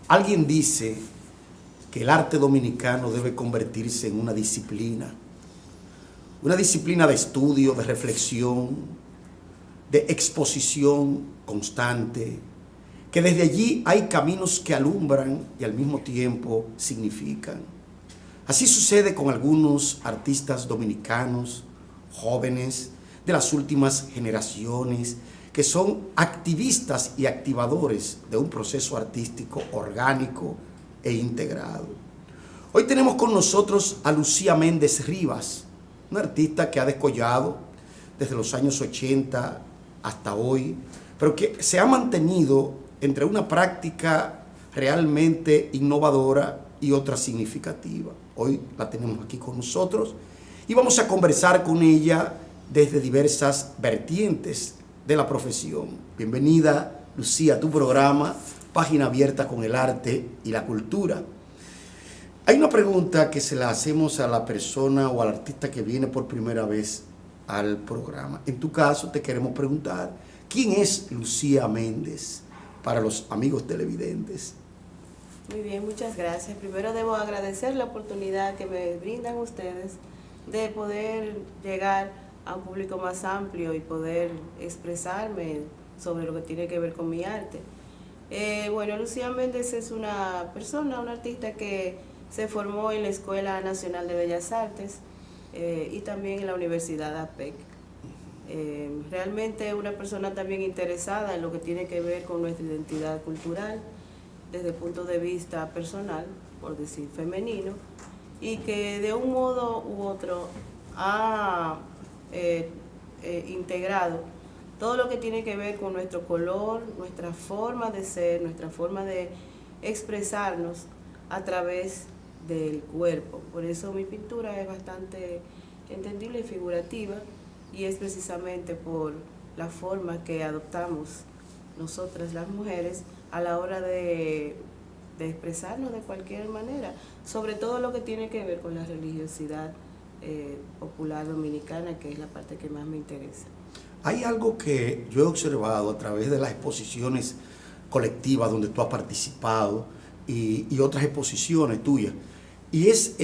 Alguien dice que el arte dominicano debe convertirse en una disciplina de estudio, de reflexión, de exposición constante, que desde allí hay caminos que alumbran y al mismo tiempo significan. Así sucede con algunos artistas dominicanos, jóvenes, de las últimas generaciones, que son activistas y activadores de un proceso artístico orgánico e integrado. Hoy tenemos con nosotros a Lucía Méndez Rivas, una artista que ha descollado desde los años 80 hasta hoy, pero que se ha mantenido entre una práctica realmente innovadora y otra significativa. Hoy la tenemos aquí con nosotros y vamos a conversar con ella desde diversas vertientes de la profesión. Bienvenida, Lucía, a tu programa, Página Abierta con el Arte y la Cultura. Hay una pregunta que se la hacemos a la persona o al artista que viene por primera vez al programa. En tu caso, te queremos preguntar, ¿quién es Lucía Méndez para los amigos televidentes? Muy bien, muchas gracias. Primero debo agradecer la oportunidad que me brindan ustedes de poder llegar a un público más amplio y poder expresarme sobre lo que tiene que ver con mi arte. Bueno, Lucía Méndez es una persona, una artista que se formó en la Escuela Nacional de Bellas Artes y también en la Universidad APEC. Realmente una persona también interesada en lo que tiene que ver con nuestra identidad cultural desde el punto de vista personal, por decir femenino, y que de un modo u otro ha integrado todo lo que tiene que ver con nuestro color, nuestra forma de ser, nuestra forma de expresarnos a través del cuerpo. Por eso mi pintura es bastante entendible y figurativa, y es precisamente por la forma que adoptamos nosotras las mujeres a la hora de expresarnos de cualquier manera, sobre todo lo que tiene que ver con la religiosidad popular dominicana, que es la parte que más me interesa. Hay algo que yo he observado a través de las exposiciones colectivas donde tú has participado y otras exposiciones tuyas, y es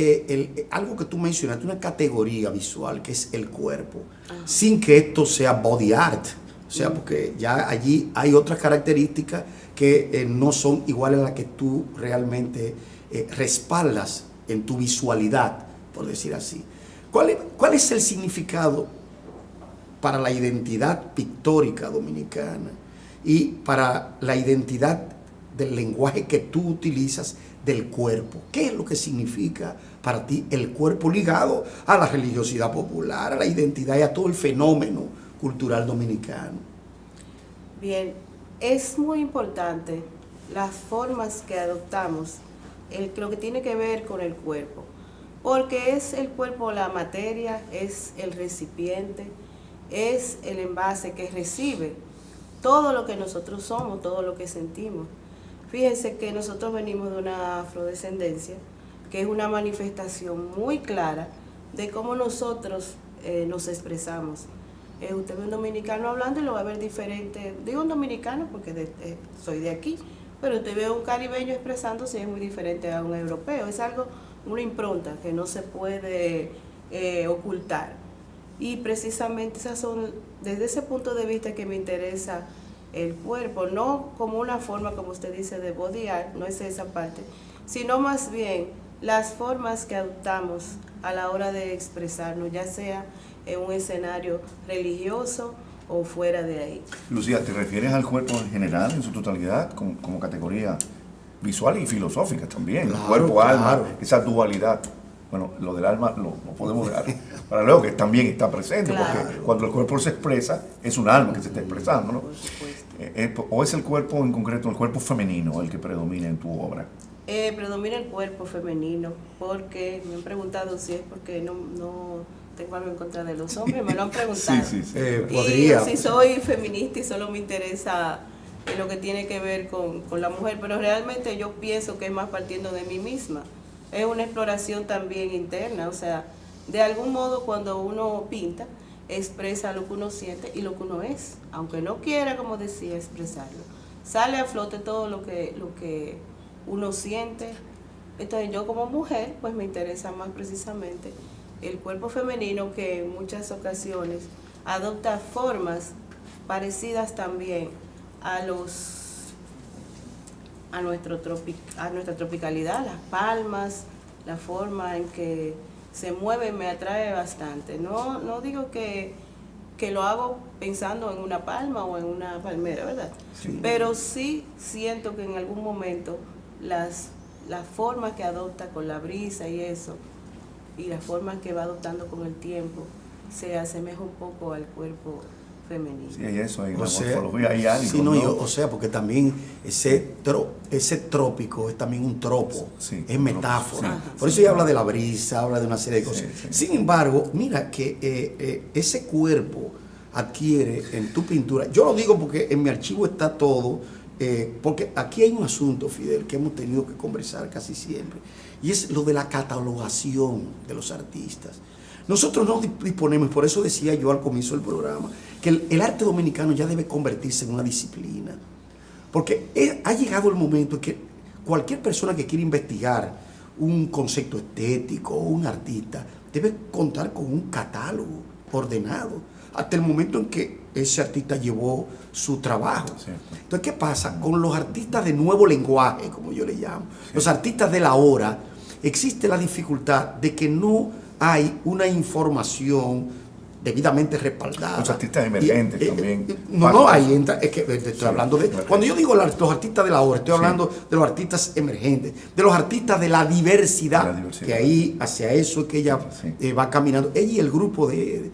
algo que tú mencionaste, una categoría visual que es el cuerpo, sin que esto sea body art, o sea, porque ya allí hay otras características que no son iguales a las que tú realmente respaldas en tu visualidad, por decir así. ¿Cuál es el significado para la identidad pictórica dominicana y para la identidad del lenguaje que tú utilizas del cuerpo? ¿Qué es lo que significa para ti el cuerpo ligado a la religiosidad popular, a la identidad y a todo el fenómeno cultural dominicano? Bien, es muy importante las formas que adoptamos, lo que tiene que ver con el cuerpo, porque es el cuerpo la materia, es el recipiente, es el envase que recibe todo lo que nosotros somos, todo lo que sentimos. Fíjense que nosotros venimos de una afrodescendencia, que es una manifestación muy clara de cómo nosotros nos expresamos. Usted ve un dominicano hablando y lo va a ver diferente. Digo un dominicano porque soy de aquí, pero usted ve a un caribeño expresándose y es muy diferente a un europeo. Es algo, una impronta que no se puede ocultar. Y precisamente esas son, desde ese punto de vista que me interesa el cuerpo, no como una forma, como usted dice, de body art, no es esa parte, sino más bien las formas que adoptamos a la hora de expresarnos, ya sea en un escenario religioso o fuera de ahí. Lucía, ¿te refieres al cuerpo en general, en su totalidad, como categoría visual y filosófica también? Claro, Cuerpo, alma, claro. esa dualidad. Bueno, lo del alma lo podemos dejar para luego, que también está presente, Claro. porque cuando el cuerpo se expresa, es un alma que se está expresando, ¿no? Por supuesto. ¿O es el cuerpo en concreto, el cuerpo femenino, el que predomina en tu obra? Predomina el cuerpo femenino, porque me han preguntado si es porque no tengo algo en contra de los hombres, me lo han preguntado. Sí. Podría. Y si soy feminista y solo me interesa lo que tiene que ver con la mujer, pero realmente yo pienso que es más partiendo de mí misma. Es una exploración también interna, o sea, de algún modo cuando uno pinta, expresa lo que uno siente y lo que uno es, aunque no quiera, como decía, expresarlo. Sale a flote todo lo que uno siente. Entonces yo como mujer pues me interesa más precisamente el cuerpo femenino, que en muchas ocasiones adopta formas parecidas también a nuestra tropicalidad. Las palmas, la forma en que se mueve me atrae bastante. No digo que lo hago pensando en una palma o en una palmera, ¿verdad? Sí. Pero sí siento que en algún momento las formas que adopta con la brisa y eso, y las formas que va adoptando con el tiempo, se asemeja un poco al cuerpo femenino. Sí, hay eso, hay la O sea, morfología, hay algo, sí, no, ¿no? o sea, porque también ese trópico es también un tropo, Sí, es metáfora. sí. Por eso ella habla de la brisa, habla de una serie de cosas. Sí, sí. Sin embargo, mira que ese cuerpo adquiere en tu pintura, yo lo digo porque en mi archivo está todo, porque aquí hay un asunto, Fidel, que hemos tenido que conversar casi siempre, y es lo de la catalogación de los artistas. Nosotros no disponemos, por eso decía yo al comienzo del programa, que el arte dominicano ya debe convertirse en una disciplina. Porque ha llegado el momento en que cualquier persona que quiera investigar un concepto estético o un artista debe contar con un catálogo ordenado, hasta el momento en que ese artista llevó su trabajo. Cierto. Entonces, ¿qué pasa? Con los artistas de nuevo lenguaje, como yo le llamo, los artistas de la hora, existe la dificultad de que no hay una información debidamente respaldada. Los artistas emergentes también. No, ahí entra, es que estoy Sí, hablando de... Cuando yo digo los artistas de la hora, estoy Sí. hablando de los artistas emergentes, de los artistas de la diversidad, De la diversidad. que ahí, hacia eso es que ella Sí. va caminando. Ella y el grupo de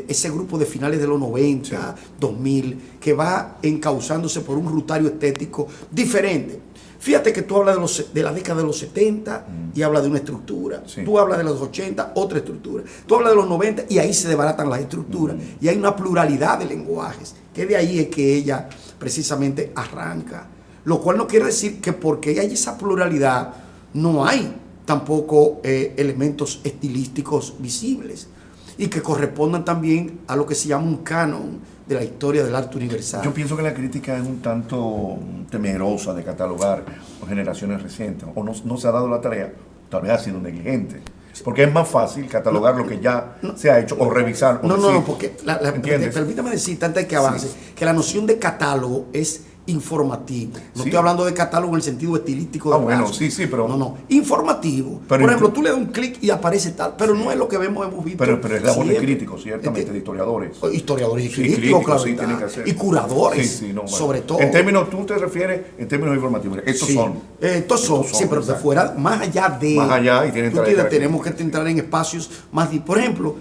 ese grupo de finales de los 90, Sí. 2000, que va encauzándose por un rutario estético diferente. Fíjate que tú hablas de la década de los 70 y hablas de una estructura. Sí. Tú hablas de los 80, otra estructura. Tú hablas de los 90 y ahí se desbaratan las estructuras. Y hay una pluralidad de lenguajes, que de ahí es que ella precisamente arranca. Lo cual no quiere decir que porque hay esa pluralidad no hay tampoco elementos estilísticos visibles y que correspondan también a lo que se llama un canon de la historia del arte universal. Yo pienso que la crítica es un tanto temerosa de catalogar generaciones recientes, o no se ha dado la tarea, tal vez ha sido negligente, porque es más fácil catalogar lo que ya se ha hecho o revisar. O No, decir, porque ¿entiendes? permítame decirte antes de que avance, que la noción de catálogo es informativo. No Sí. estoy hablando de catálogo en el sentido estilístico. Ah, de bueno, brazo. sí, pero... No, informativo. Pero Por ejemplo, tú le das un clic y aparece tal, pero no es lo que hemos visto. Pero es la voz de siempre. críticos, ciertamente, de historiadores. Historiadores y Sí, críticos, claro, sí, tienen que hacer. y curadores, Sí, no, bueno. sobre todo. En términos, tú te refieres en términos informativos. Estos Sí. son. Estos son, sí, pero de exacto. fuera, más allá de... Más allá, y tienen tú trayectoria. tenemos que entrar en espacios más... Por ejemplo,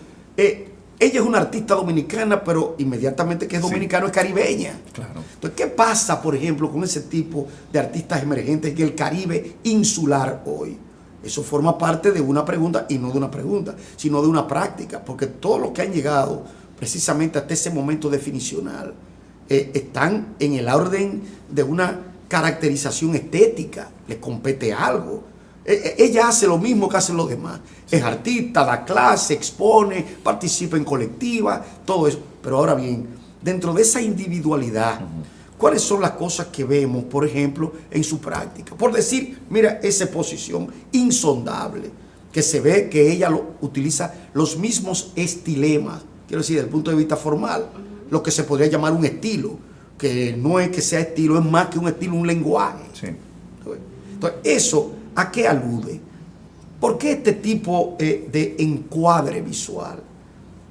ella es una artista dominicana, pero inmediatamente que es Sí. dominicano es caribeña. Claro. Entonces, ¿qué pasa, por ejemplo, con ese tipo de artistas emergentes en el Caribe insular hoy? Eso forma parte de una pregunta, y no de una pregunta, sino de una práctica, porque todos los que han llegado precisamente hasta ese momento definicional están en el orden de una caracterización estética, le compete algo. Ella hace lo mismo que hacen los demás. Es artista, da clase, expone, participa en colectiva, todo eso. Pero ahora bien, dentro de esa individualidad, ¿cuáles son las cosas que vemos, por ejemplo, en su práctica? Por decir, mira, esa posición insondable, que se ve que ella utiliza los mismos estilemas, quiero decir, desde el punto de vista formal, lo que se podría llamar un estilo, que no es que sea estilo, es más que un estilo, un lenguaje. Sí. Entonces, ¿eso a qué alude? ¿Por qué este tipo de encuadre visual?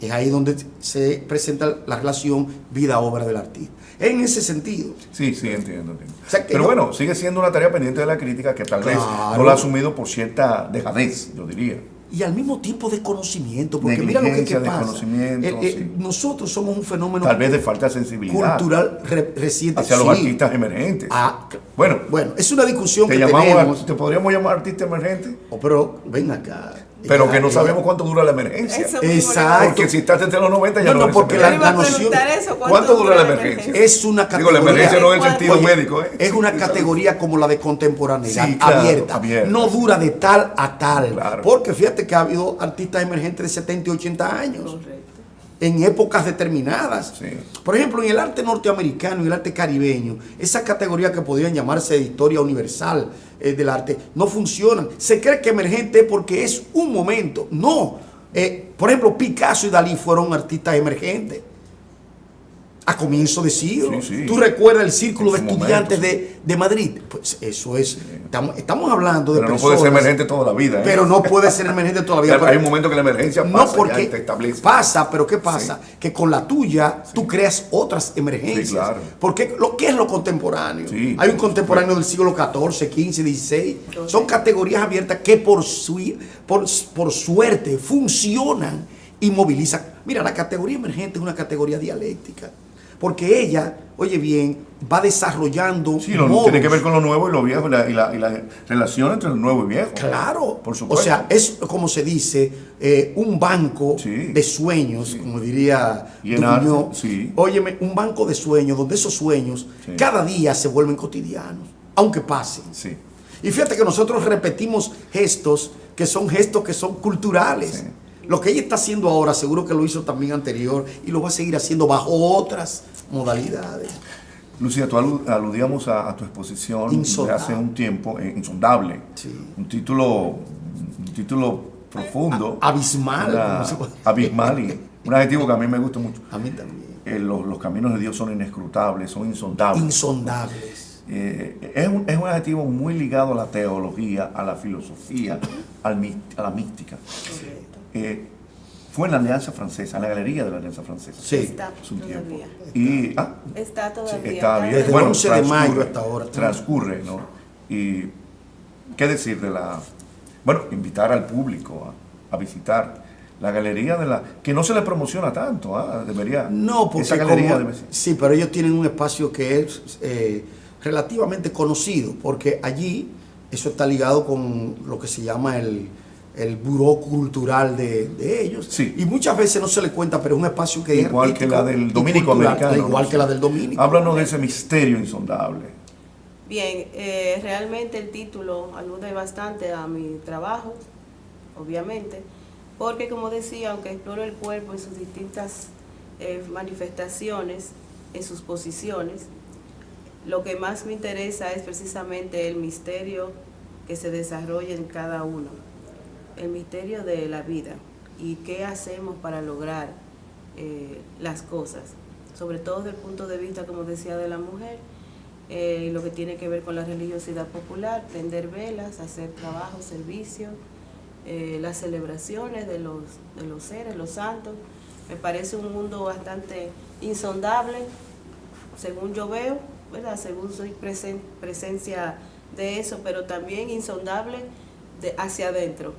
Es ahí donde se presenta la relación vida-obra del artista. En ese sentido. Sí, entiendo. O sea, que Pero yo- bueno, sigue siendo una tarea pendiente de la crítica que tal vez Claro. no la ha asumido por cierta dejadez, yo diría. Y al mismo tiempo de conocimiento, porque mira lo que Negligencia, pasa. desconocimiento, sí. Nosotros somos un fenómeno Tal vez de falta de sensibilidad cultural reciente. hacia los Sí. artistas emergentes. Bueno, Bueno, es una discusión te que llamamos, tenemos. te podríamos llamar artista emergente, Pero ven acá. pero Ella- que no ella- sabemos cuánto dura la emergencia. Eso mismo le iba a Exacto. Porque si estás desde los 90 ya No, no, no, porque Yo la le iba a noción- preguntar eso. ¿Cuánto dura la emergencia? Es una Digo, la categoría. emergencia no en el sentido Oye, médico, ¿eh? Es una Sí, categoría como la de contemporaneidad, Sí, claro, abierta. abierta, No sí. dura de tal a tal. Claro. Porque fíjate que ha habido artistas emergentes de 70 y 80 años. Correcto. en épocas determinadas. Sí. Por ejemplo, en el arte norteamericano y el arte caribeño, esa categoría que podrían llamarse de historia universal del arte, no funcionan. Se cree que emergente porque es un momento. No. Por ejemplo, Picasso y Dalí fueron artistas emergentes a comienzo de siglo. Sí, sí. ¿Tú recuerdas el Círculo de En su Estudiantes momento, de Madrid? Pues eso es. Estamos hablando de Pero no personas. puede ser emergente toda la vida. Pero no puede ser emergente toda la vida. Hay un momento que la emergencia pasa, no, porque ya, y te establece. pasa, pero ¿qué pasa? Que con la tuya tú creas otras emergencias. Sí, claro. Porque ¿qué es lo contemporáneo? Sí, Hay un contemporáneo del siglo XIV, XV, XVI. Son categorías abiertas que por suerte funcionan y movilizan. Mira, la categoría emergente es una categoría dialéctica. Porque ella, oye bien, va desarrollando Sí, modos. tiene que ver con lo nuevo y lo viejo y la relación entre lo nuevo y viejo. Claro, por supuesto. O sea, es como se dice, un banco Sí. de sueños, como diría Y en arte, Duño. sí. Óyeme, un banco de sueños donde esos sueños Sí. cada día se vuelven cotidianos, aunque pasen. Sí. Y fíjate que nosotros repetimos gestos que son culturales. Sí. Lo que ella está haciendo ahora, seguro que lo hizo también anterior y lo va a seguir haciendo bajo otras modalidades. Lucía, tú aludíamos a tu exposición de Insondable. hace un tiempo, Insondable. Sí. Un título profundo. Abismal. Abismal y un adjetivo que a mí me gusta mucho. A mí también. Los caminos de Dios son inescrutables, son insondables. Insondables. Es un adjetivo muy ligado a la teología, a la filosofía, a la mística. Fue en la Alianza Francesa, en la Galería de la Alianza Francesa. Sí. Está Hace un tiempo. todavía. Y, Está sí, todavía. está bien. Desde el 11 de mayo hasta ahora. Transcurre, ¿no? Y qué decir de bueno, invitar al público a visitar la galería que no se le promociona tanto, debería. No, porque esa galería debe ser. sí, pero ellos tienen un espacio que es relativamente conocido, porque allí eso está ligado con lo que se llama el buró cultural de ellos. Sí. Y muchas veces no se le cuenta, pero es un espacio que Igual es que la del y dominico cultural, americano. igual ¿no? que la del dominico. Háblanos de ese misterio insondable. Bien, realmente el título alude bastante a mi trabajo, obviamente, porque como decía, aunque exploro el cuerpo en sus distintas manifestaciones, en sus posiciones, lo que más me interesa es precisamente el misterio que se desarrolla en cada uno, el misterio de la vida y qué hacemos para lograr las cosas, sobre todo desde el punto de vista, como decía, de la mujer, lo que tiene que ver con la religiosidad popular, prender velas, hacer trabajo, servicio, las celebraciones de los seres, los santos. Me parece un mundo bastante insondable, según yo veo, ¿verdad? Según soy presencia de eso, pero también insondable hacia adentro.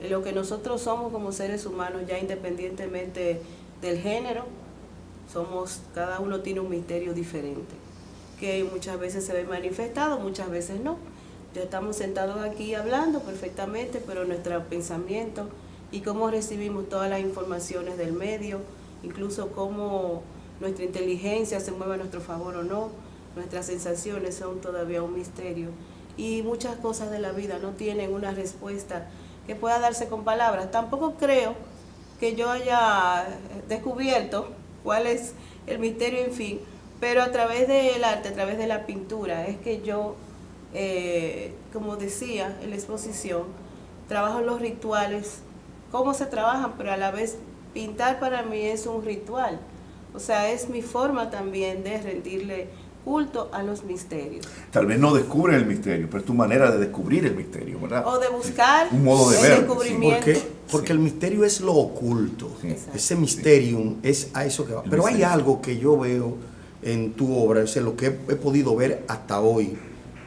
Lo que nosotros somos como seres humanos, ya independientemente del género, cada uno tiene un misterio diferente, que muchas veces se ve manifestado, muchas veces no. Ya estamos sentados aquí hablando perfectamente, pero nuestro pensamiento y cómo recibimos todas las informaciones del medio, incluso cómo nuestra inteligencia se mueve a nuestro favor o no, nuestras sensaciones son todavía un misterio. Y muchas cosas de la vida no tienen una respuesta que pueda darse con palabras. Tampoco creo que yo haya descubierto cuál es el misterio, en fin, pero a través del arte, a través de la pintura, es que yo, como decía en la exposición, trabajo los rituales, cómo se trabajan, pero a la vez pintar para mí es un ritual. O sea, es mi forma también de rendirle culto a los misterios. Tal vez no descubre el misterio, pero es tu manera de descubrir el misterio, ¿verdad? O de buscar un modo de el ver, descubrimiento. Porque Sí. el misterio es lo oculto. Sí. Ese misterium es a eso que va. El Pero hay misterio. algo que yo veo en tu obra, es lo que he podido ver hasta hoy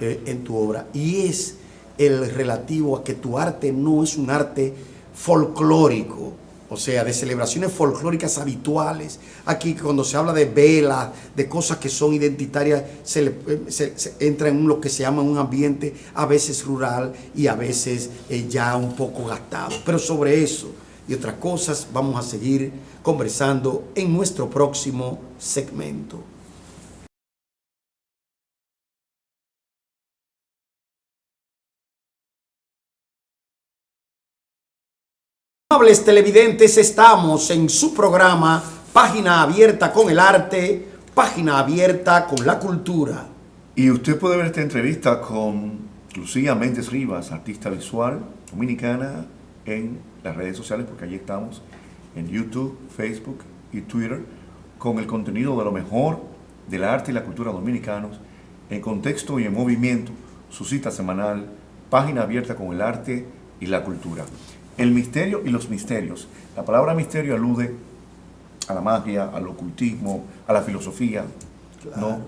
en tu obra, y es el relativo a que tu arte no es un arte folclórico, o sea, de celebraciones folclóricas habituales. Aquí cuando se habla de velas, de cosas que son identitarias, se entra en lo que se llama un ambiente a veces rural y a veces ya un poco gastado. Pero sobre eso y otras cosas vamos a seguir conversando en nuestro próximo segmento. Amables televidentes, estamos en su programa página abierta con el arte, página abierta con la cultura. Y usted puede ver esta entrevista con Lucía Méndez Rivas, artista visual dominicana, en las redes sociales, porque allí estamos, en YouTube, Facebook y Twitter, con el contenido de lo mejor del arte y la cultura dominicanos, en contexto y en movimiento, su cita semanal, página abierta con el arte y la cultura. El misterio y los misterios. La palabra misterio alude a la magia, al ocultismo, a la filosofía, Claro. ¿no?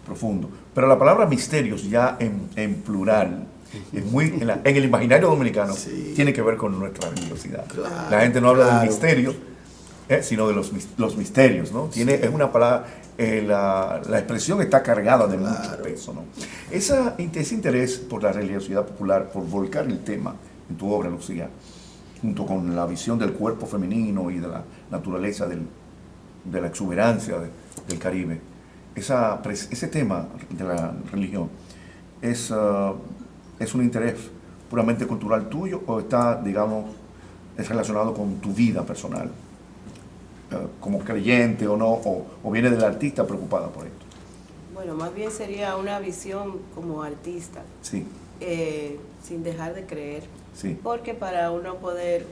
Profundo. Pero la palabra misterios ya en plural, es muy, en el imaginario dominicano, Sí. tiene que ver con nuestra religiosidad. Claro, La gente no habla claro. del misterio, sino de los misterios, ¿no? Tiene, Sí. es una palabra, la expresión está cargada de mucho Claro. peso, ¿no? Ese interés por la religiosidad popular, por volcar el tema en tu obra, Lucía, junto con la visión del cuerpo femenino y de la naturaleza de la exuberancia del Caribe, ese tema de la religión es un interés puramente cultural tuyo o está, digamos, es relacionado con tu vida personal, como creyente o no, o viene del artista preocupada por esto? Bueno, más bien sería una visión como artista, Sí, sin dejar de creer, sí, porque para uno poder,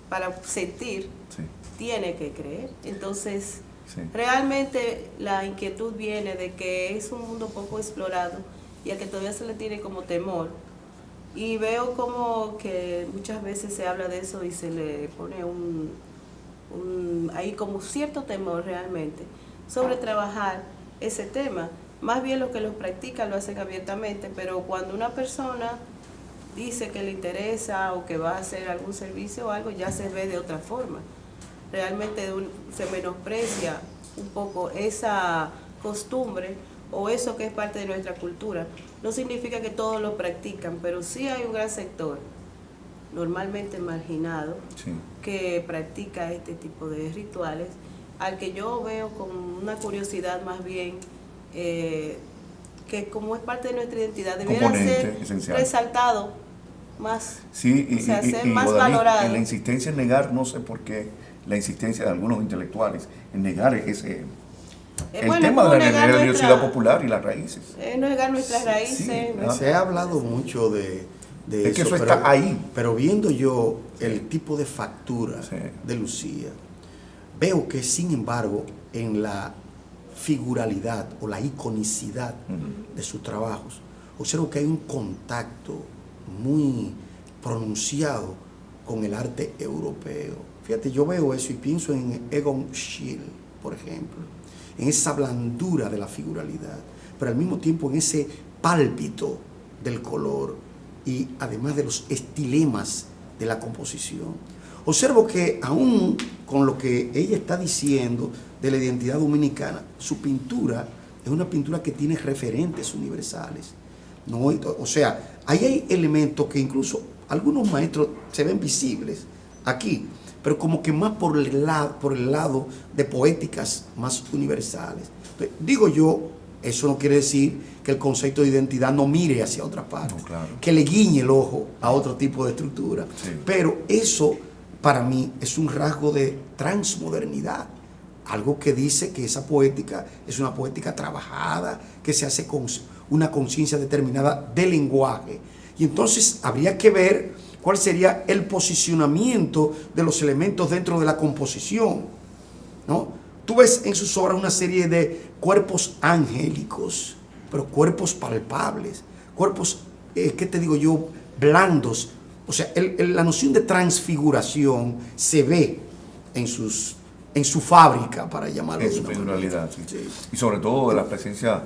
para sentir, sí, tiene que creer. Entonces, sí. realmente la inquietud viene de que es un mundo poco explorado y a que todavía se le tiene como temor. Y veo como que muchas veces se habla de eso y se le pone hay como cierto temor realmente sobre trabajar ese tema. Más bien los que lo practican lo hacen abiertamente, pero cuando una persona dice que le interesa o que va a hacer algún servicio o algo, ya se ve de otra forma. Realmente se menosprecia un poco esa costumbre o eso que es parte de nuestra cultura. No significa que todos lo practican, pero sí hay un gran sector, normalmente marginado, Sí. que practica este tipo de rituales, al que yo veo con una curiosidad más bien, que como es parte de nuestra identidad, debiera Componente ser esencial. resaltado más, Sí, o sea, ser y más Guadalupe, valorado. en la insistencia en negar, no sé por qué, la insistencia de algunos intelectuales en negar ese, el Bueno, tema como de la negar religiosidad nuestra- popular y las raíces. no negar nuestras Sí, raíces. sí, nuestra- Se ha hablado mucho de Es que eso pero- está ahí. Pero viendo yo el tipo de factura Sí. de Lucía, veo que sin embargo en la figuralidad o la iconicidad de sus trabajos, observo que hay un contacto muy pronunciado con el arte europeo. Fíjate, yo veo eso y pienso en Egon Schiele, por ejemplo, en esa blandura de la figuralidad, pero al mismo tiempo en ese pálpito del color y además de los estilemas de la composición. Observo que aún con lo que ella está diciendo de la identidad dominicana, su pintura es una pintura que tiene referentes universales. ¿No? O sea, ahí hay elementos que incluso algunos maestros se ven visibles aquí, pero como que más por el lado de poéticas más universales. Entonces, digo yo, eso no quiere decir que el concepto de identidad no mire hacia otra parte, No, claro. que le guiñe el ojo a otro tipo de estructura. Sí. Pero eso, para mí, es un rasgo de transmodernidad. Algo que dice que esa poética es una poética trabajada, que se hace con una conciencia determinada del lenguaje. Y entonces habría que ver cuál sería el posicionamiento de los elementos dentro de la composición, ¿no? Tú ves en sus obras una serie de cuerpos angélicos, pero cuerpos palpables, cuerpos, ¿qué te digo yo?, blandos. O sea, la noción de transfiguración se ve en su fábrica, para llamarlo En de su una manera. figuralidad, sí. Sí. Y sobre todo de la presencia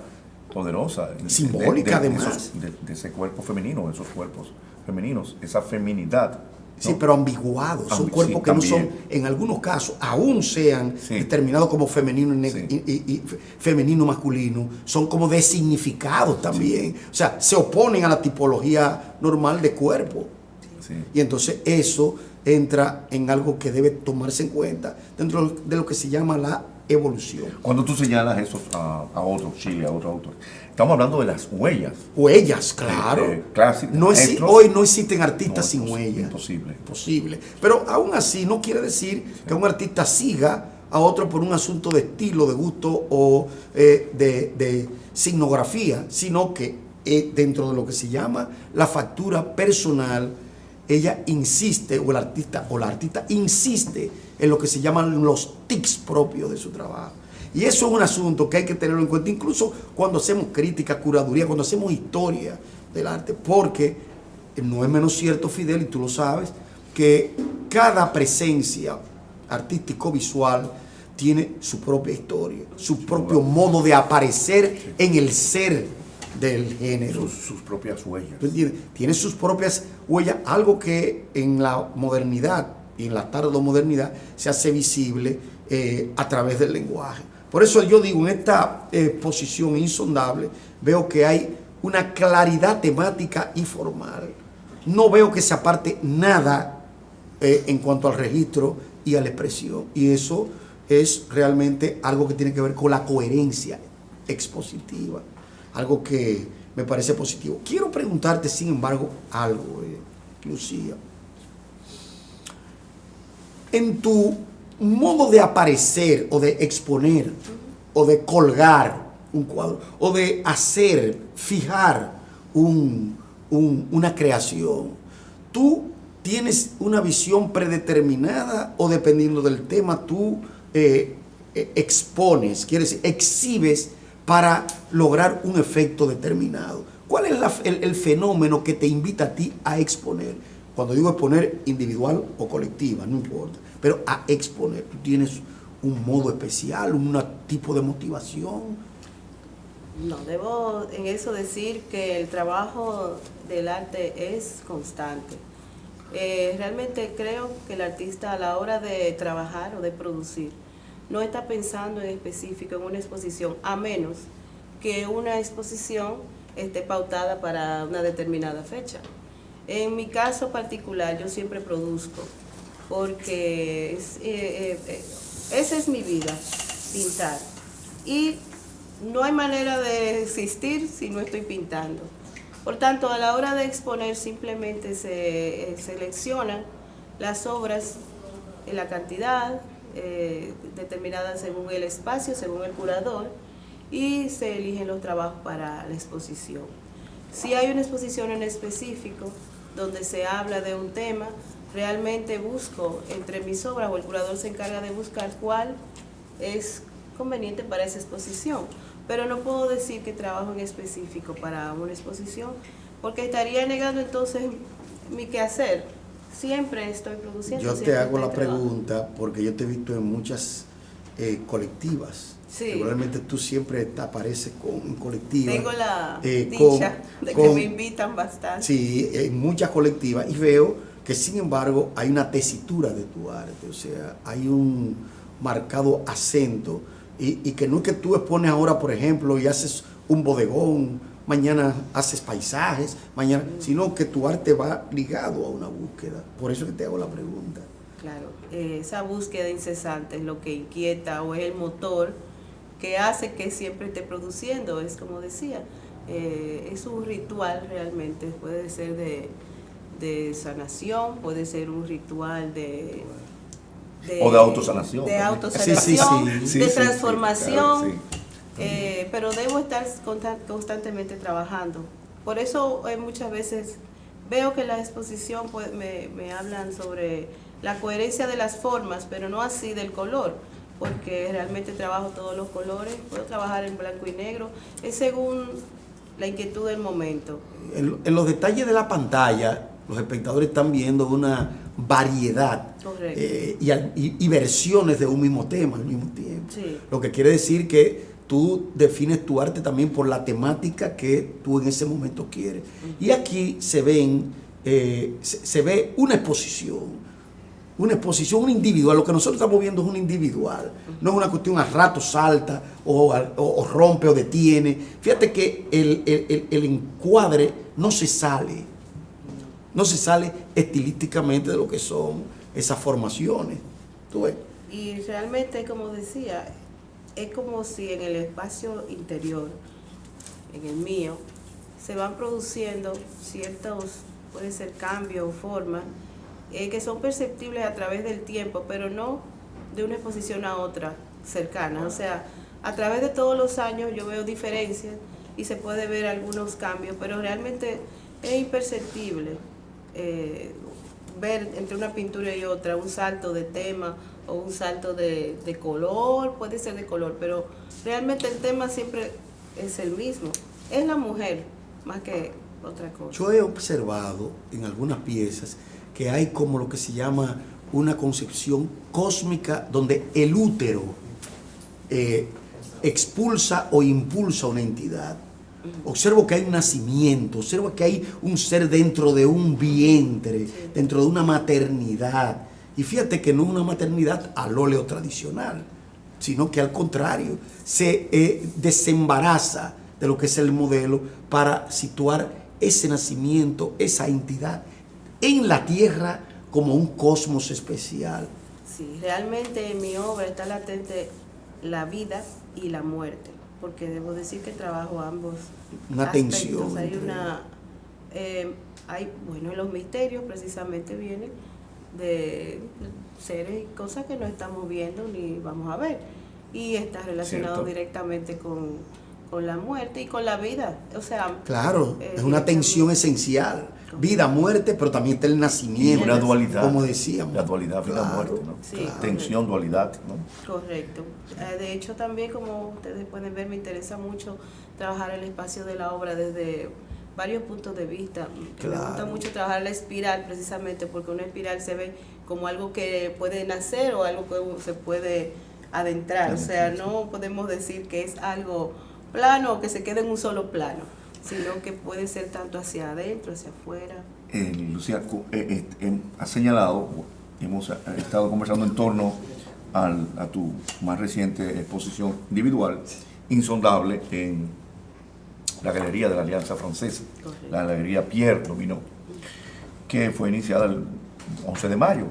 poderosa. Simbólica, además. De ese cuerpo femenino, de esos cuerpos femeninos, esa feminidad. Sí, ¿no? pero ambiguados. Son Sí, cuerpos que no son, también. en algunos casos, aún sean Sí. determinados como femenino Sí. y femenino masculino, son como designificados también. O sea, se oponen a la tipología normal de cuerpo. Sí. Y entonces eso entra en algo que debe tomarse en cuenta dentro de lo que se llama la evolución. Cuando tú señalas eso a otros Chile, a otros autores, estamos hablando de las huellas. Huellas, claro. Clásicas. Hoy no existen artistas sin huellas. Imposible. Imposible. Pero aún así no quiere decir que un artista siga a otro por un asunto de estilo, de gusto o de signografía, sino que dentro de lo que se llama la factura personal, ella insiste, o el artista o la artista insiste en lo que se llaman los tics propios de su trabajo. Y eso es un asunto que hay que tenerlo en cuenta, incluso cuando hacemos crítica, curaduría, cuando hacemos historia del arte, porque no es menos cierto, Fidel, y tú lo sabes, que cada presencia artístico-visual tiene su propia historia, su propio modo de aparecer en el ser del género. Sus propias huellas. Tiene sus propias huellas, algo que en la modernidad y en la tardomodernidad se hace visible a través del lenguaje. Por eso yo digo, en esta exposición insondable, veo que hay una claridad temática y formal. No veo que se aparte nada en cuanto al registro y a la expresión. Y eso es realmente algo que tiene que ver con la coherencia expositiva. Algo que me parece positivo. Quiero preguntarte, sin embargo, algo, Lucía. En tu modo de aparecer o de exponer o de colgar un cuadro o de hacer, fijar una creación, ¿tú tienes una visión predeterminada o dependiendo del tema tú expones, quiere decir, exhibes para lograr un efecto determinado? ¿Cuál es el fenómeno que te invita a ti a exponer? Cuando digo exponer, individual o colectiva, no importa, pero a exponer. ¿Tú tienes un modo especial, un tipo de motivación? No, debo en eso decir que el trabajo del arte es constante. Realmente creo que el artista a la hora de trabajar o de producir no está pensando en específico en una exposición, a menos que una exposición esté pautada para una determinada fecha. En mi caso particular, yo siempre produzco, porque esa es mi vida, pintar. Y no hay manera de existir si no estoy pintando. Por tanto, a la hora de exponer simplemente se seleccionan las obras en la cantidad determinada según el espacio, según el curador, y se eligen los trabajos para la exposición. Si hay una exposición en específico donde se habla de un tema, realmente busco entre mis obras, o el curador se encarga de buscar cuál es conveniente para esa exposición. Pero no puedo decir que trabajo en específico para una exposición, porque estaría negando entonces mi quehacer. Siempre estoy produciendo. Yo te hago la pregunta porque yo te he visto en muchas colectivas. Sí. Probablemente tú siempre te apareces con colectivas. Tengo la dicha de que me invitan bastante. Sí, en muchas colectivas, y veo que sin embargo hay una tesitura de tu arte, o sea, hay un marcado acento, y que no es que tú expones ahora, por ejemplo, y haces un bodegón, mañana haces paisajes, mañana, sino que tu arte va ligado a una búsqueda. Por eso que te hago la pregunta. Claro, esa búsqueda incesante es lo que inquieta o es el motor que hace que siempre esté produciendo. Es como decía, es un ritual realmente, puede ser de sanación, puede ser un ritual o de autosanación. De autosanación, sí, de transformación, claro, sí. Pero debo estar constantemente trabajando. Por eso muchas veces veo que la exposición pues, me hablan sobre la coherencia de las formas, pero no así del color, porque realmente trabajo todos los colores, puedo trabajar en blanco y negro, es según la inquietud del momento. En los detalles de la pantalla, los espectadores están viendo una variedad y versiones de un mismo tema al mismo tiempo. Sí. Lo que quiere decir que tú defines tu arte también por la temática que tú en ese momento quieres. Y aquí se ve una exposición, un individual. Lo que nosotros estamos viendo es un individual, no es una cuestión a rato salta o rompe o detiene. Fíjate que el encuadre no se sale estilísticamente de lo que son esas formaciones. ¿Tú ves? Y realmente, como decía, es como si en el espacio interior, en el mío, se van produciendo ciertos, puede ser cambios o formas, que son perceptibles a través del tiempo, pero no de una exposición a otra cercana. O sea, a través de todos los años yo veo diferencias y se puede ver algunos cambios, pero realmente es imperceptible ver entre una pintura y otra un salto de tema o un salto de color, puede ser de color, pero realmente el tema siempre es el mismo. Es la mujer más que otra cosa. Yo he observado en algunas piezas que hay como lo que se llama una concepción cósmica donde el útero expulsa o impulsa una entidad. Observo que hay un nacimiento, observo que hay un ser dentro de un vientre, dentro de una maternidad. Y fíjate que no es una maternidad al óleo tradicional, sino que al contrario, se desembaraza de lo que es el modelo para situar ese nacimiento, esa entidad en la tierra como un cosmos especial. Sí, realmente en mi obra está latente la vida y la muerte, porque debo decir que trabajo ambos una aspectos. tensión. Bueno, los misterios precisamente vienen de seres y cosas que no estamos viendo ni vamos a ver, y está relacionado Cierto. directamente con la muerte y con la vida. O sea, Claro, es una tensión esencial. Vida, muerte, pero también está el nacimiento. Una dualidad. Como decíamos. La dualidad vida-muerte, ¿no? Sí, claro. Tensión, dualidad, ¿no? correcto. De hecho, también, como ustedes pueden ver, me interesa mucho trabajar el espacio de la obra desde varios puntos de vista. Claro. Me gusta mucho trabajar la espiral, precisamente porque una espiral se ve como algo que puede nacer o algo que se puede adentrar. O sea, no podemos decir que es algo plano o que se quede en un solo plano, sino que puede ser tanto hacia adentro, hacia afuera. Lucía, has señalado, hemos estado conversando en torno a tu más reciente exposición individual, Insondable, en la Galería de la Alianza Francesa, Correcto. la Galería Pierre Lominot, que fue iniciada el 11 de mayo,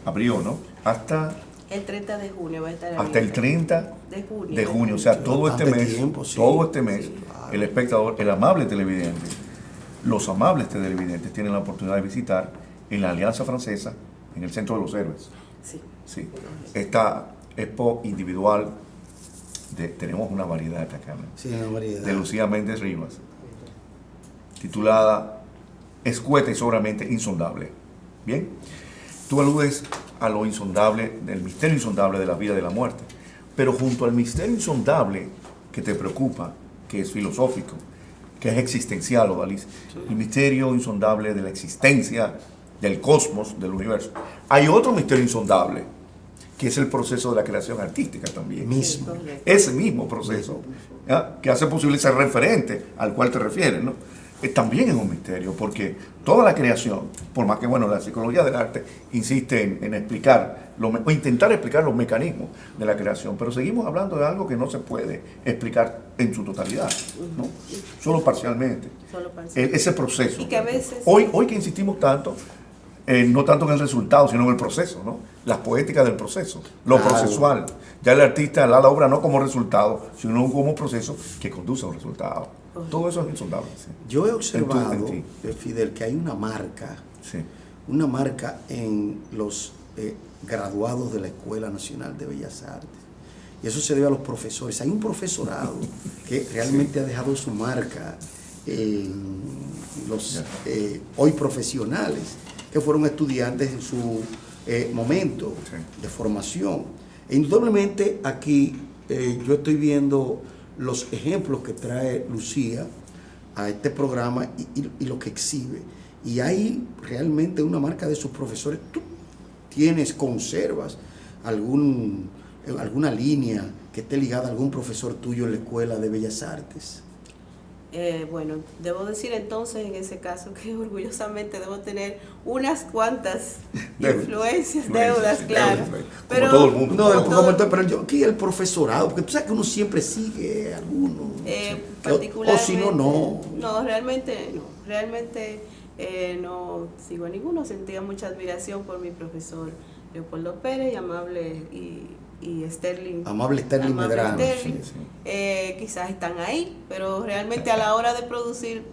abrió, ¿no? Hasta El 30 de junio va a estar el 30 de junio. o sea, todo este Bastante mes, tiempo, sí. todo este mes, Sí, claro. el espectador, el amable televidente, los amables televidentes tienen la oportunidad de visitar en la Alianza Francesa, en el Centro de los Héroes. Sí. Sí. Esta expo individual, tenemos una variedad acá, ¿no? Sí, una variedad. De Lucía Méndez Rivas, titulada Escueta y sobramente insondable. Bien, tú aludes a lo insondable, del misterio insondable de la vida y de la muerte, pero junto al misterio insondable que te preocupa, que es filosófico, que es existencial, Odalis, el misterio insondable de la existencia, del cosmos, del universo. Hay otro misterio insondable, que es el proceso de la creación artística también. Mismo. Correcto. Ese mismo proceso, ¿ya? Que hace posible ser referente al cual te refieres, ¿no? También es un misterio, porque toda la creación, por más que, bueno, la psicología del arte insiste en explicar, o intentar explicar los mecanismos de la creación, pero seguimos hablando de algo que no se puede explicar en su totalidad, ¿no? Solo parcialmente. Solo parcial. Ese proceso. Y que a veces... Hoy que insistimos tanto, no tanto en el resultado, sino en el proceso, ¿no? Las poéticas del proceso, lo Claro. procesual. Ya el artista da la obra no como resultado, sino como proceso que conduce a un resultado. Todo eso es insondable. Sí. Yo he observado, En ti. Fidel, que hay una marca Sí. en los graduados de la Escuela Nacional de Bellas Artes. Y eso se debe a los profesores. Hay un profesorado que realmente ha dejado su marca en los hoy profesionales, que fueron estudiantes en su momento de formación. E indudablemente aquí yo estoy viendo los ejemplos que trae Lucía a este programa y lo que exhibe. Y hay realmente una marca de sus profesores. ¿Tú conservas alguna línea que esté ligada a algún profesor tuyo en la Escuela de Bellas Artes? Bueno, debo decir entonces en ese caso que orgullosamente debo tener unas cuantas influencias, deudas, claro. Como todo el mundo. No, pero yo aquí el profesorado, porque tú sabes que uno siempre sigue a alguno. Particularmente, o si no, no. No, realmente no sigo a ninguno. Sentía mucha admiración por mi profesor Leopoldo Pérez y Amable Amable Sterling Medrano. Sterling. Sí. Quizás están ahí, pero realmente a la hora de producir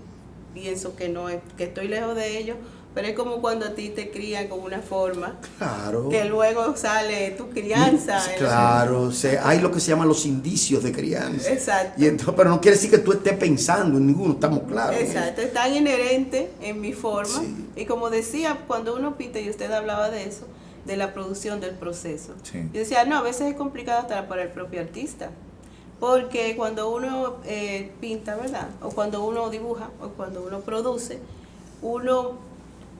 pienso que no es, que estoy lejos de ellos, pero es como cuando a ti te crían con una forma, Claro. que luego sale tu crianza. Claro, hay lo que se llaman los indicios de crianza. Exacto. Y entonces, pero no quiere decir que tú estés pensando en ninguno, estamos claros. Exacto, es tan inherente en mi forma. Sí. Y como decía, cuando uno pinta, y usted hablaba de eso, de la producción del proceso. Sí. Yo decía, no, a veces es complicado hasta para el propio artista. Porque cuando uno pinta, ¿verdad? O cuando uno dibuja, o cuando uno produce, uno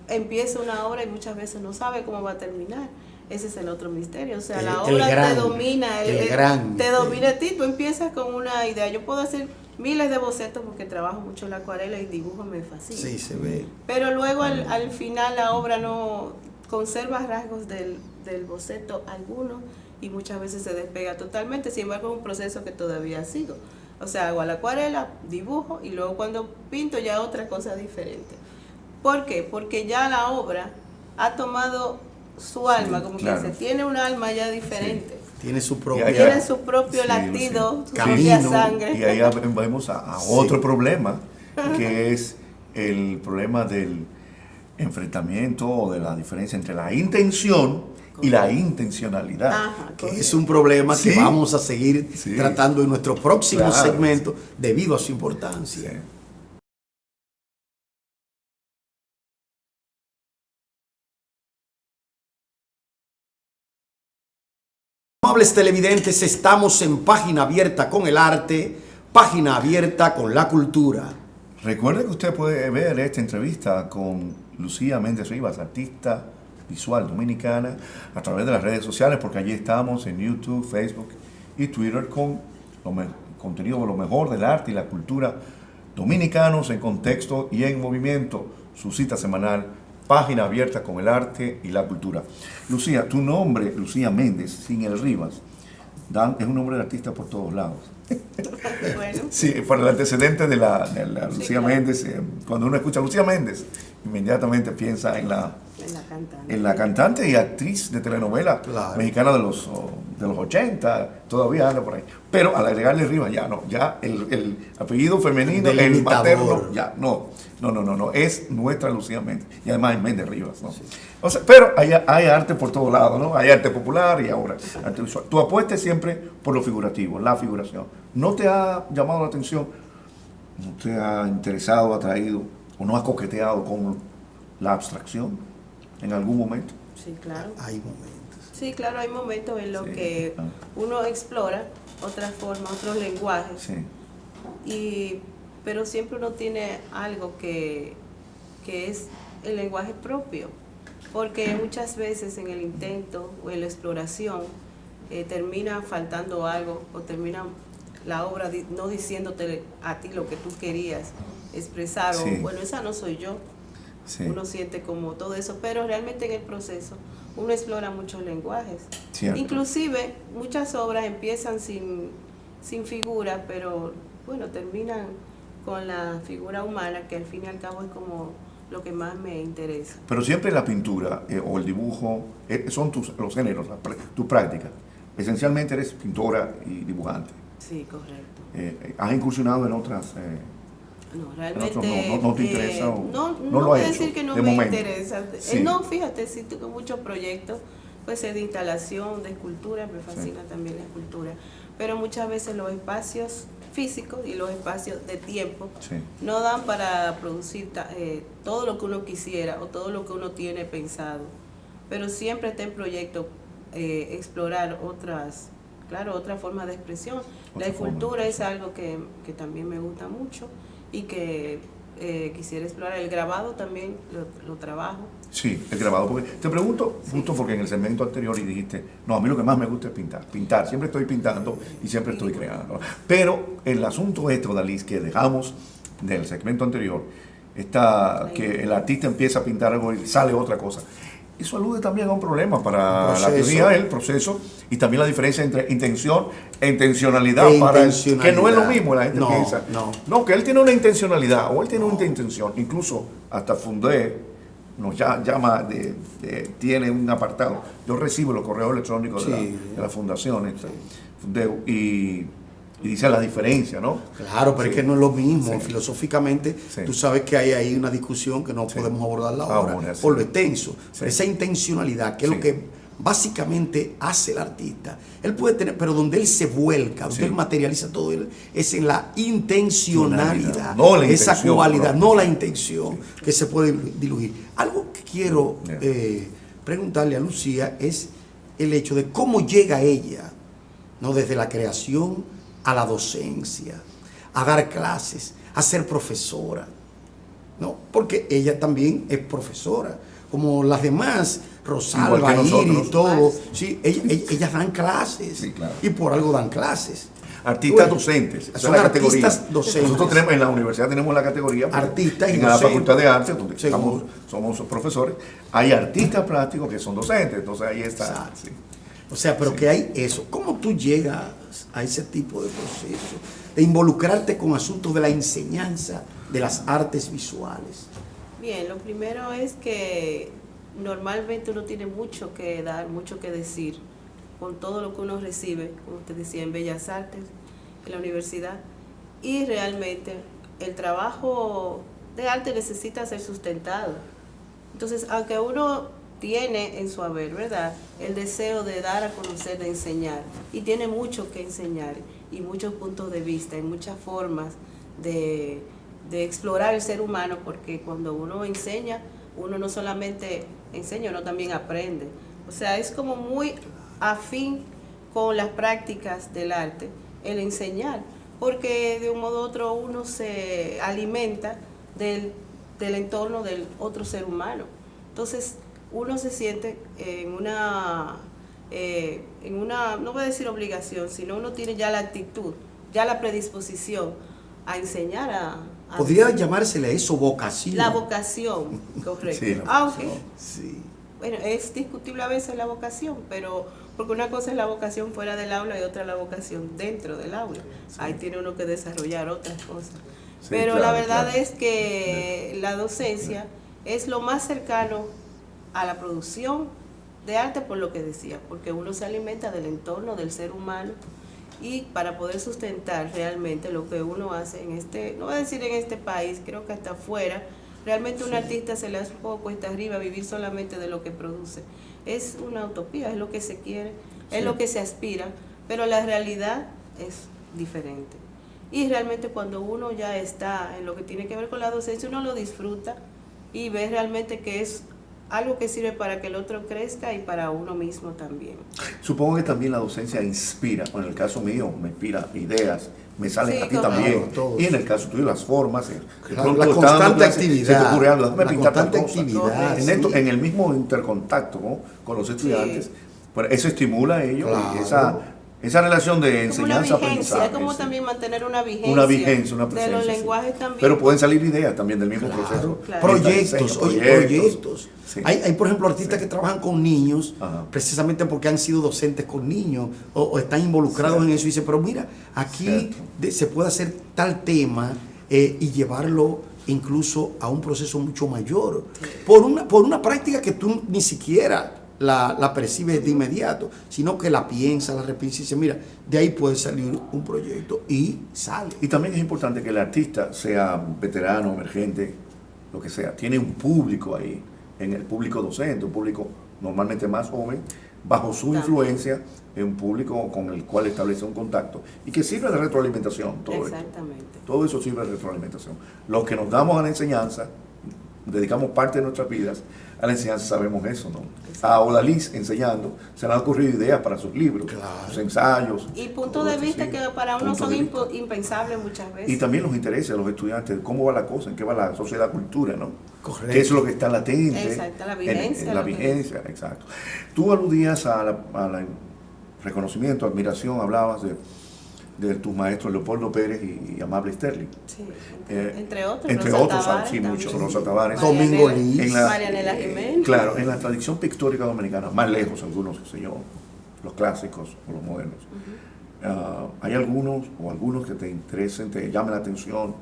empieza una obra y muchas veces no sabe cómo va a terminar. Ese es el otro misterio. O sea, la obra te domina, te domina a ti. Tú empiezas con una idea. Yo puedo hacer miles de bocetos porque trabajo mucho en la acuarela y dibujo me fascina. Sí, se ve. Pero luego al final la obra no conserva rasgos del boceto alguno y muchas veces se despega totalmente. Sin embargo, es un proceso que todavía sigo. O sea, hago la acuarela, dibujo y luego cuando pinto ya otra cosa diferente. ¿Por qué? Porque ya la obra ha tomado su alma, como claro. que se tiene un alma ya diferente. Tiene su Y propia... ahí- Tiene su propio Sí, latido, sí. su Camino, propia sangre. Y ahí vamos a otro problema, que es el problema del enfrentamiento o de la diferencia entre la intención y la intencionalidad. Ajá, que correcto. es un problema que Sí. vamos a seguir Sí. tratando en nuestro próximo Claro, segmento debido a su importancia. Sí. Amables televidentes, estamos en Página Abierta con el arte, Página Abierta con la cultura. Recuerde que usted puede ver esta entrevista con Lucía Méndez Rivas, artista visual dominicana, a través de las redes sociales, porque allí estamos en YouTube, Facebook y Twitter con contenido de lo mejor del arte y la cultura dominicanos en contexto y en movimiento. Su cita semanal, Página Abierta con el arte y la cultura. Lucía, tu nombre, Lucía Méndez, sin el Rivas, es un nombre de artista por todos lados. Bueno, Sí, por el antecedente de la Sí, Lucía claro. Méndez, cuando uno escucha Lucía Méndez, inmediatamente piensa en la cantante y actriz de telenovela Claro. mexicana de los 80, todavía anda por ahí. Pero al agregarle Rivas, ya no, ya el apellido femenino, el Delimitador. materno, ya no, es nuestra Lucía Méndez, y además es Méndez Rivas, ¿no? O sea, pero hay arte por todos lados, ¿no? Hay arte popular y ahora arte visual. Tu apuesta es siempre por lo figurativo, la figuración. ¿No te ha llamado la atención? ¿No te ha interesado, atraído o no has coqueteado con la abstracción en algún momento? sí, claro. Hay momentos. Sí, claro, hay momentos en los Sí. que Ah. uno explora otras formas, otros lenguajes, Sí, pero siempre uno tiene algo que es el lenguaje propio, porque muchas veces en el intento o en la exploración termina faltando algo o termina la obra no diciéndote a ti lo que tú querías expresar, Sí. o bueno, esa no soy yo. sí. Uno siente como todo eso, pero realmente en el proceso uno explora muchos lenguajes. Cierto. Inclusive muchas obras empiezan sin figura, pero bueno, terminan con la figura humana, que al fin y al cabo es como lo que más me interesa. Pero siempre la pintura o el dibujo son los géneros, tu práctica. Esencialmente eres pintora y dibujante. Sí, correcto. ¿Has incursionado en otras? No, en otros realmente no te interesa o no no lo voy has a hecho decir que no de me momento? interesa. Sí. No, fíjate, sí tengo muchos proyectos, pues de instalación, de escultura, me fascina también la escultura, pero muchas veces los espacios físicos y los espacios de tiempo Sí. no dan para producir todo lo que uno quisiera o todo lo que uno tiene pensado, pero siempre está en proyecto explorar otras formas de expresión. La escultura es algo que también me gusta mucho y que quisiera explorar. El grabado también lo trabajo. Sí, el grabado. Porque te pregunto, justo porque en el segmento anterior y dijiste, no, a mí lo que más me gusta es pintar. Siempre estoy pintando y siempre estoy creando. Pero el asunto Odalis, que dejamos del segmento anterior, está que el artista empieza a pintar algo y sale otra cosa. Eso alude también a un problema para la teoría, el proceso, y también la diferencia entre intención e intencionalidad, que no es lo mismo, la gente piensa. No, que él tiene una intencionalidad, o él tiene una intención, incluso hasta Fundé nos llama, tiene un apartado. Yo recibo los correos electrónicos de las fundaciones, Fundeu, y y dice la diferencia, ¿no? Claro, pero Sí. es que no es lo mismo. Sí. Filosóficamente, Sí. tú sabes que hay ahí una discusión que no Sí. podemos abordarla Ahora, ahora sí. por lo extenso. Sí. Pero esa intencionalidad, que es Sí. lo que básicamente hace el artista, él puede tener, pero donde él se vuelca, donde Sí. él materializa todo, es en la intencionalidad, No la esa intención, cualidad, no. no la intención que se puede diluir. Algo que quiero Yeah. preguntarle a Lucía es el hecho de cómo llega ella, ¿no? Desde la creación a la docencia, a dar clases, a ser profesora, ¿no? Porque ella también es profesora, como las demás, Rosalba, Igual que nosotros. Iris, todo, sí, ellas dan clases, Sí, claro. y por algo dan clases. Artistas Bueno, docentes, esa son es la categoría. artistas docentes. Nosotros tenemos, en la universidad tenemos la categoría, Artistas y en la docentes. Facultad de Arte, donde Seguro. somos profesores, hay artistas plásticos que son docentes, entonces ahí está. Exacto. Sí. O sea, pero Sí. que hay eso. ¿Cómo tú llegas a ese tipo de proceso? De involucrarte con asuntos de la enseñanza de las artes visuales. Bien, lo primero es que normalmente uno tiene mucho que dar, mucho que decir con todo lo que uno recibe, como usted decía, en Bellas Artes, en la universidad, y realmente el trabajo de arte necesita ser sustentado. Entonces, aunque uno tiene en su haber, ¿verdad?, el deseo de dar a conocer, de enseñar, y tiene mucho que enseñar, y muchos puntos de vista, y muchas formas de explorar el ser humano, porque cuando uno enseña, uno no solamente enseña, uno también aprende. O sea, es como muy afín con las prácticas del arte, el enseñar, porque de un modo u otro uno se alimenta del entorno del otro ser humano. Entonces, uno se siente en una, no voy a decir obligación, sino uno tiene ya la actitud, ya la predisposición a enseñar a Podría llamársele eso vocación. la vocación, correcto. Sí, la Aunque, vocación. Sí. bueno, es discutible a veces la vocación, pero porque una cosa es la vocación fuera del aula y otra la vocación dentro del aula. Sí. Ahí tiene uno que desarrollar otras cosas. Sí, Pero claro, la verdad claro. es que la docencia es lo más cercano a la producción de arte, por lo que decía, porque uno se alimenta del entorno del ser humano, y para poder sustentar realmente lo que uno hace en este, no voy a decir en este país, creo que hasta afuera, realmente un artista se le hace un poco cuesta arriba vivir solamente de lo que produce. Es una utopía, es lo que se quiere, es Sí. lo que se aspira, pero la realidad es diferente. Y realmente cuando uno ya está en lo que tiene que ver con la docencia, uno lo disfruta y ve realmente que es algo que sirve para que el otro crezca y para uno mismo también. Supongo que también la docencia inspira, o en el caso mío me inspira ideas, me salen Sí, a ti correcto. también, Claro, todos. y en el caso tuyo las formas, de Claro, pronto la estás dando constante clases, actividad, se te ocurre algo, déjame la pintar tal constante cosa. actividad, En, sí. en el mismo intercontacto, ¿no?, con los estudiantes, pues eso estimula a ellos, Claro. y esa relación de Como una enseñanza vigencia, aprendizaje, es como sí. también mantener una vigencia, Una vigencia, una de presencia, los sí. lenguajes también. Pero pueden salir ideas también del mismo Claro, proceso. claro. Proyectos, oye, proyectos. Sí. Hay, por ejemplo, artistas Sí. que trabajan con niños, Ajá. precisamente porque han sido docentes con niños o están involucrados Cierto. en eso. Y dicen, pero mira, aquí Cierto. se puede hacer tal tema y llevarlo incluso a un proceso mucho mayor. Por una práctica que tú ni siquiera la percibes de inmediato, sino que la piensas, la repiensas y dices, mira, de ahí puede salir un proyecto y sale. Y también es importante que el artista sea veterano, emergente, lo que sea. Tiene un público ahí, en el público docente, un público normalmente más joven, bajo su También. influencia, es un público con el cual establece un contacto y que sirve de retroalimentación. Todo esto. Exactamente. Todo eso sirve de retroalimentación. Los que nos damos a la enseñanza, dedicamos parte de nuestras vidas a la enseñanza, sabemos eso, ¿no? A Odalís enseñando, se le han ocurrido ideas para sus libros, Claro. sus ensayos. Y puntos todo de esto, vista sí. que para uno Puntos son de vista. impensables muchas veces. Y también los intereses de los estudiantes, cómo va la cosa, en qué va la sociedad, cultura, ¿no? Correcto. ¿Qué es lo que está latente? Exacto, la vigencia, En la lo que- vigencia, exacto. Tú aludías a la reconocimiento, admiración, hablabas de tus maestros Leopoldo Pérez y Amable Sterling. Sí, Eh, entre otros. entre Rosa otros, Tavares sí, también. muchos, Rosa Tavares. Domingo Marianela- Liz. Marianela Jiménez. Claro, en la tradición pictórica dominicana, más lejos algunos, qué sé yo, los clásicos o los modernos, hay algunos o algunos que te interesen, te llamen la atención,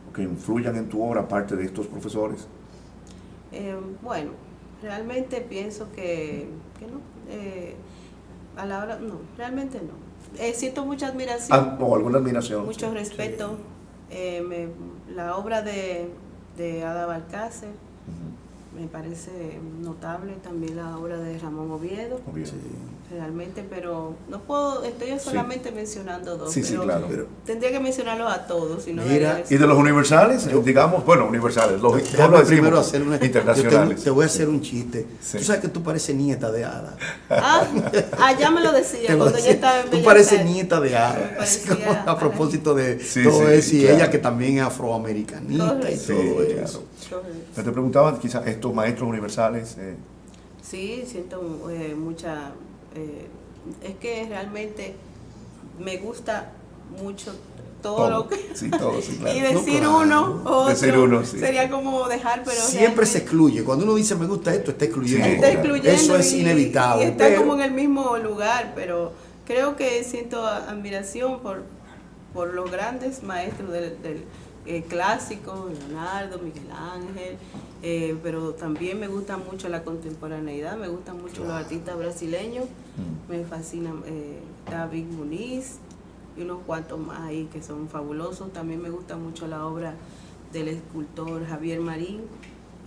o que influyan en tu obra, aparte de estos profesores. Bueno, realmente pienso que no. A la hora, no, realmente no. siento mucha admiración, O alguna admiración. mucho respeto. La obra de Ada Balcácer me parece notable, también la obra de Ramón Oviedo. Oviedo. Sí. Realmente, pero no puedo, estoy solamente mencionando dos, Sí, sí, claro. tendría que mencionarlos a todos. Si no Mira, daría Y de los universales, digamos, bueno, universales, los Déjame decimos, primero hacer una, internacionales. te voy a hacer un chiste. Sí. Tú sabes que tú pareces nieta de Ada. ya me lo decía Te lo cuando yo decía. estaba en Tú Bellas pareces Artes. nieta de Me Ada. Así parecía como a propósito de Sí, todo sí, eso y claro. ella que también es afroamericanista y Correcto. todo Sí, eso. Yo te preguntaba, quizás estos maestros universales, Sí, siento mucha... es que realmente me gusta mucho todo lo que... Sí, todo, sí, claro. Y decir No, claro. uno o otro Decir uno, sí. sería como dejar, pero Siempre se realmente excluye. Cuando uno dice me gusta esto, está excluyendo. Sí, está claro. excluyendo Eso es y inevitable. está pero- como en el mismo lugar, pero creo que siento admiración por los grandes maestros del clásico, Leonardo, Miguel Ángel, pero también me gusta mucho la contemporaneidad, me gustan mucho los artistas brasileños, me fascina David Muniz y unos cuantos más ahí que son fabulosos. También me gusta mucho la obra del escultor Javier Marín,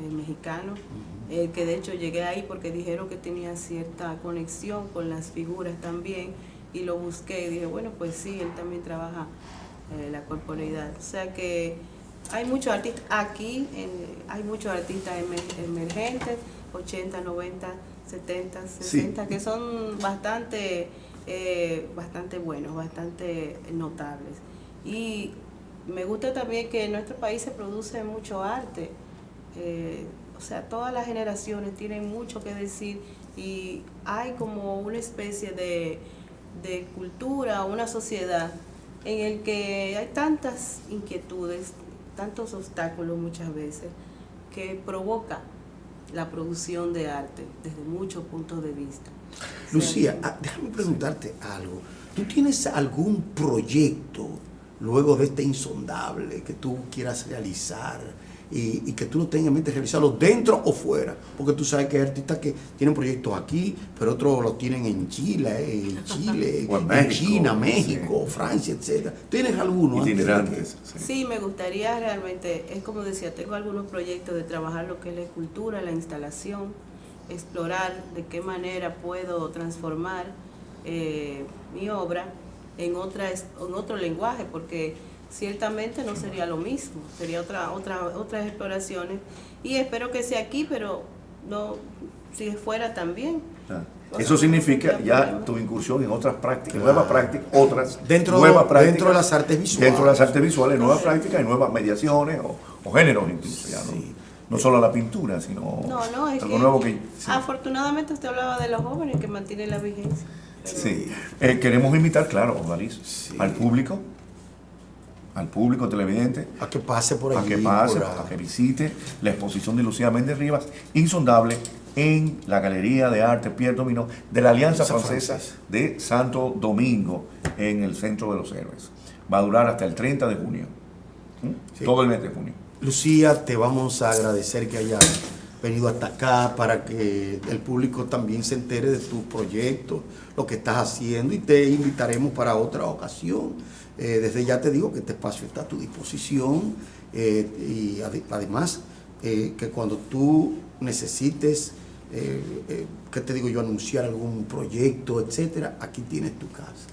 el mexicano, que de hecho llegué ahí porque dijeron que tenía cierta conexión con las figuras también, y lo busqué y dije, bueno, pues sí, él también trabaja la corporeidad. O sea que hay muchos artistas aquí, hay muchos artistas emergentes, 80, 90, 70, 60, que son bastante buenos, bastante notables. Y me gusta también que en nuestro país se produce mucho arte. O sea, todas las generaciones tienen mucho que decir y hay como una especie de cultura, una sociedad en el que hay tantas inquietudes, tantos obstáculos muchas veces, que provoca la producción de arte desde muchos puntos de vista. Lucía, déjame preguntarte algo. ¿Tú tienes algún proyecto luego de este insondable que tú quieras realizar y que tú lo tengas en mente realizarlo dentro o fuera? Porque tú sabes que hay artistas que tienen proyectos aquí, pero otros los tienen en Chile, O en en México, China, México, sí. Francia, etcétera. ¿Tienes alguno? itinerantes. Sí, me gustaría realmente, es como decía, tengo algunos proyectos de trabajar lo que es la escultura, la instalación, explorar de qué manera puedo transformar mi obra en otro lenguaje, porque ciertamente no sería lo mismo, sería otras exploraciones, y espero que sea aquí, pero no, si fuera también. Eso significa ya tu incursión en otras prácticas, nuevas prácticas, otras Dentro nuevas prácticas. de las artes visuales. Dentro de las artes visuales, nuevas prácticas y nuevas mediaciones o géneros incluso, ya Sí. no solo la pintura, sino No, es algo que nuevo que... sí. afortunadamente usted hablaba de los jóvenes que mantienen la vigencia. Pero Sí. Queremos invitar, claro, Odalys, Sí. al público televidente, A que pase por a allí. que pase, por a que visite la exposición de Lucía Méndez Rivas, Insondable, en la Galería de Arte Pierre Dominó de la Alianza Francesa de Santo Domingo, en el Centro de los Héroes. Va a durar hasta el 30 de junio, Sí. todo el mes de junio. Lucía, te vamos a agradecer que hayas venido hasta acá para que el público también se entere de tus proyectos, lo que estás haciendo, y te invitaremos para otra ocasión. Desde ya te digo que este espacio está a tu disposición y además que cuando tú necesites, ¿qué te digo yo?, anunciar algún proyecto, etcétera, aquí tienes tu casa.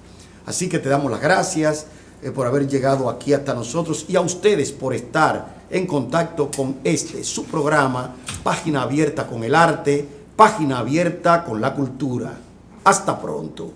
Así que te damos las gracias por haber llegado aquí hasta nosotros y a ustedes por estar en contacto con su programa, Página Abierta con el Arte, Página Abierta con la Cultura. Hasta pronto.